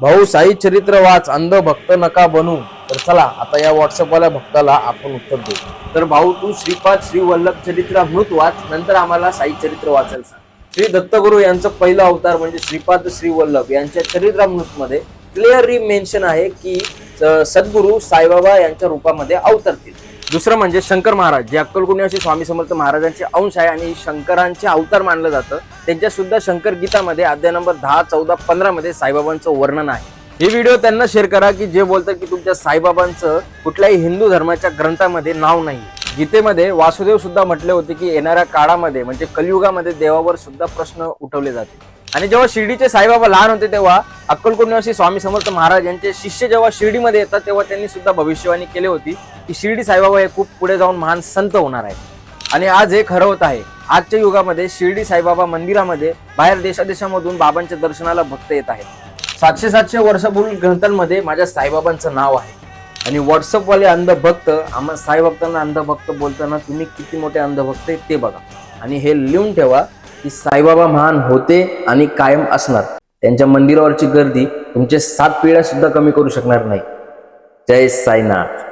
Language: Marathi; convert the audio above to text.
भाऊ साई चरित्र वाच, अंध भक्त नका बनू. तर चला आता या व्हॉट्सअपवाल्या भक्ताला आपण उत्तर देऊ. तर भाऊ तू श्रीपाद श्री वल्लभ चरित्रामृत वाच, नंतर आम्हाला साई चरित्र वाचायला सांग. श्री दत्तगुरु यांचं पहिलं अवतार म्हणजे श्रीपाद श्री वल्लभ यांच्या चरित्रामृत मध्ये क्लिअरली मेन्शन आहे की सद्गुरु साईबाबा यांच्या रूपामध्ये अवतरतील. दुसरं म्हणजे शंकर महाराज, जे अक्कलकोट स्वामी समर्थ महाराजांचे अंश आहे आणि शंकरांचे अवतार मानलं जातं. त्यांच्या सुद्धा शंकर गीतामध्ये अध्याय नंबर 10, 14, 15 मध्ये साईबाबांचं वर्णन आहे. हे व्हिडिओ त्यांना शेअर करा की जे बोलतात की तुमच्या साईबाबांचं कुठल्याही हिंदू धर्माच्या ग्रंथामध्ये नाव नाही. गीतेमध्ये वासुदेव सुद्धा म्हटले होते की येणाऱ्या काळामध्ये म्हणजे कलियुगामध्ये देवावर सुद्धा प्रश्न उठवले जातील. आणि जेव्हा शिर्डीचे साईबाबा लहान होते तेव्हा अक्कलकोट निवासी स्वामी समर्थ महाराज यांचे शिष्य जेव्हा शिर्डीमध्ये येतात तेव्हा त्यांनी सुद्धा भविष्यवाणी केली होती की शिर्डी साईबाबा हे खूप पुढे जाऊन महान संत होणार आहेत. आणि आज हे खरं होत आहे. आजच्या युगामध्ये शिर्डी साईबाबा मंदिरामध्ये बाहेर देशादेशामधून बाबांच्या दर्शनाला भक्त येत आहेत. 700 वर्षापूर्वी ग्रंथांमध्ये माझ्या साईबाबांचं नाव आहे. आणि व्हॉट्सअपवाले अंधभक्त आम्हा साईभक्तांना अंधभक्त बोलताना तुम्ही किती मोठे अंधभक्त आहेत ते बघा. आणि हे लिहून ठेवा की साईबाबा महान होते आणि कायम असणार. त्यांच्या मंदिरावरची गर्दी तुमचे 7 पिढ्या सुद्धा कमी करू शकणार नाही. जय साईनाथ.